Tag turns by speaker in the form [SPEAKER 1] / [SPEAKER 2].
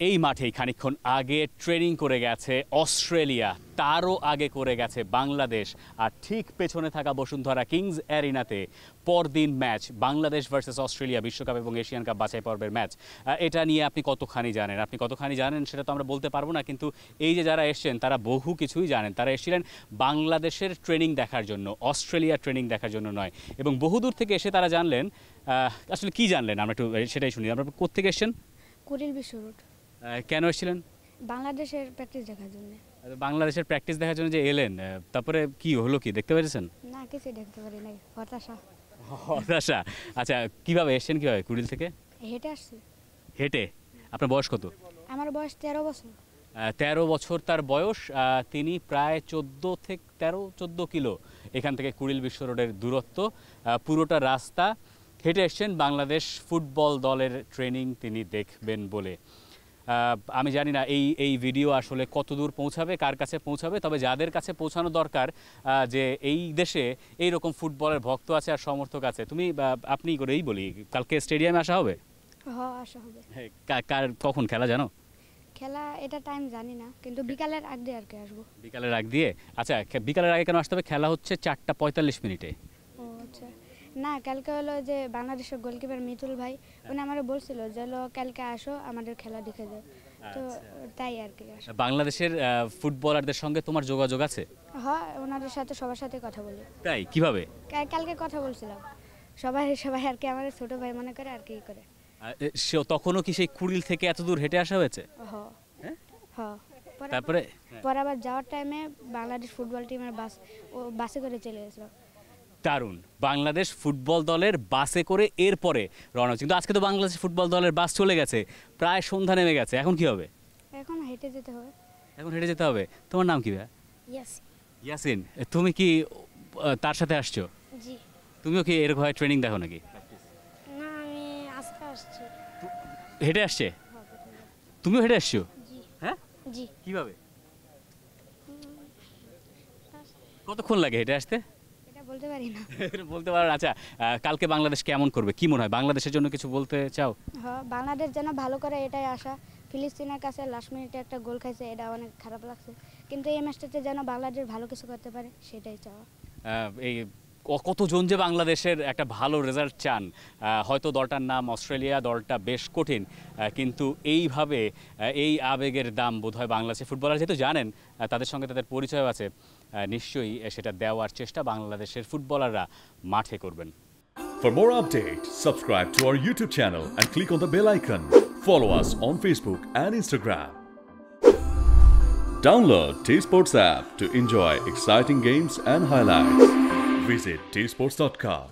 [SPEAKER 1] এই মাঠেই খানিকক্ষণ আগে ট্রেনিং করে গেছে অস্ট্রেলিয়া, তারও আগে করে গেছে বাংলাদেশ, আর ঠিক পেছনে থাকা বসুন্ধরা কিংস অ্যারিনাতে পরদিন ম্যাচ বাংলাদেশ ভার্সেস অস্ট্রেলিয়া বিশ্বকাপ এবং এশিয়ান কাপ বাছাই পর্বের ম্যাচ। এটা নিয়ে আপনি কতখানি জানেন সেটা তো আমরা বলতে পারবো না, কিন্তু এই যে যারা এসছেন তারা বহু কিছুই জানেন। তারা এসেছিলেন বাংলাদেশের ট্রেনিং দেখার জন্য, অস্ট্রেলিয়ার ট্রেনিং দেখার জন্য নয়। এবং বহুদূর থেকে এসে তারা জানলেন, আসলে কি জানলেন আমরা একটু সেটাই শুনি। আপনারা কোত্থেকে এসছেন?
[SPEAKER 2] কুড়িল বিশ্ব রোড।
[SPEAKER 1] কেন এসেছিলেন?
[SPEAKER 2] বাংলাদেশের প্র্যাকটিস দেখার জন্য।
[SPEAKER 1] বাংলাদেশের প্র্যাকটিস দেখার জন্য যে এলেন, তারপরে কি হলো, কি দেখতে পেরেছেন?
[SPEAKER 2] না, কিছু দেখতে পারি নাই, হতাশা।
[SPEAKER 1] হতাশা। আচ্ছা, কিভাবে এসেছেন, কিভাবে কুড়িল থেকে?
[SPEAKER 2] হেঁটে আসছি।
[SPEAKER 1] হেঁটে? আপনার বয়স কত?
[SPEAKER 2] আমার বয়স 13 বছর।
[SPEAKER 1] 13 বছর তার বয়স। তিনি প্রায় 14 কিলো এখান থেকে কুড়িল বিশ্ব রোডের দূরত্ব। পুরোটা রাস্তা হেঁটে এসছেন বাংলাদেশ ফুটবল দলের ট্রেনিং তিনি দেখবেন বলে। আমি জানি না এই ভিডিও আসলে কত দূর পৌঁছাবে, কার কাছে পৌঁছাবে, তবে যাদের কাছে পৌঁছানো দরকার, যে এই দেশে এইরকম ফুটবলের ভক্ত আছে আর সমর্থক আছে। আপনি করেই বলি, কালকে স্টেডিয়ামে আসা হবে?
[SPEAKER 2] হ্যাঁ, আসা হবে।
[SPEAKER 1] কখন খেলা জানো?
[SPEAKER 2] খেলা এটা টাইম জানি না, কিন্তু বিকালের আগ দিয়ে আর কি আসবো।
[SPEAKER 1] বিকালের আগ দিয়ে? আচ্ছা, বিকালের আগে কেন আসতে হবে? খেলা হচ্ছে 4:45
[SPEAKER 2] ও আচ্ছা। না, কালকে হলো যে বাংলাদেশের গোলকিপার মিতুল ভাই, উনি আমাকে বলছিল যে কালকে আসো, আমাদের খেলা দেখে যাও। তো তাই আর কি।
[SPEAKER 1] বাংলাদেশের ফুটবলারদের সঙ্গে তোমার যোগাযোগ আছে?
[SPEAKER 2] হ্যাঁ, ওনাদের সাথে সবার সাথে কথা বলি।
[SPEAKER 1] তাই? কিভাবে?
[SPEAKER 2] কালকে কথা বলছিলাম। সবাই আর কি আমার ছোট ভাই মনে করে আর কি করে।
[SPEAKER 1] তখনও কি সেই কুড়িল থেকে এত দূর হেঁটে আসা হয়েছে?
[SPEAKER 2] হ্যাঁ।
[SPEAKER 1] তারপরে
[SPEAKER 2] আবার যাওয়ার টাইমে বাংলাদেশ ফুটবল টিমের বাসে করে চলে গেছিল।
[SPEAKER 1] দারুণ। বাংলাদেশ ফুটবল দলের বাসে করে এরপরে রওনা হচ্ছে। কিন্তু আজকে তো বাংলাদেশ ফুটবল দলের বাস চলে গেছে, প্রায় সন্ধ্যা নেমে গেছে। এখন কি হবে?
[SPEAKER 2] এখন হেঁটে যেতে হবে।
[SPEAKER 1] এখন হেঁটে যেতে হবে। তোমার নাম কি ভাই?
[SPEAKER 2] ইয়াসিন।
[SPEAKER 1] ইয়াসিন, তুমি কি তার সাথে আসছো?
[SPEAKER 2] জি।
[SPEAKER 1] তুমিও কি এরকম হয় ট্রেনিং দেখো নাকি?
[SPEAKER 2] না, আমি আজকে আসছি।
[SPEAKER 1] হেঁটে আসছে? তুমিও হেঁটে আসছো?
[SPEAKER 2] জি।
[SPEAKER 1] হ্যাঁ?
[SPEAKER 2] জি।
[SPEAKER 1] কিভাবে? কতক্ষণ লাগে হেঁটে আসতে?
[SPEAKER 2] এটা বলতে পারি না।
[SPEAKER 1] বলতে পারো? আচ্ছা, কালকে বাংলাদেশ কেমন করবে কি মনে হয়? বাংলাদেশের জন্য কিছু বলতে চাও?
[SPEAKER 2] হ্যাঁ, বাংলাদেশ যেন ভালো করে এটাই আশা। ফিলিস্তিনের কাছে লাস্ট মিনিটে একটা গোল খাইছে, এটা অনেক খারাপ লাগছে, কিন্তু এই ম্যাচটাতে যেন বাংলাদেশ ভালো কিছু করতে পারে, সেটাই চাওয়া।
[SPEAKER 1] এই কতজন যে বাংলাদেশের একটা ভালো রেজাল্ট চান। হয়তো দলটার নাম অস্ট্রেলিয়া, দলটা বেশ কঠিন, কিন্তু এইভাবে এই আবেগের দাম বোধহয় বাংলাদেশের ফুটবলার যেহেতু জানেন, তাদের সঙ্গে তাদের পরিচয় আছে, নিশ্চয়ই সেটা দেওয়ার চেষ্টা বাংলাদেশের ফুটবলাররা মাঠে করবেন।
[SPEAKER 3] For more updates, subscribe to our YouTube channel and click on the bell icon. Follow us on Facebook and Instagram. Download T-Sports app to enjoy exciting games and highlights. Visit tsports.com.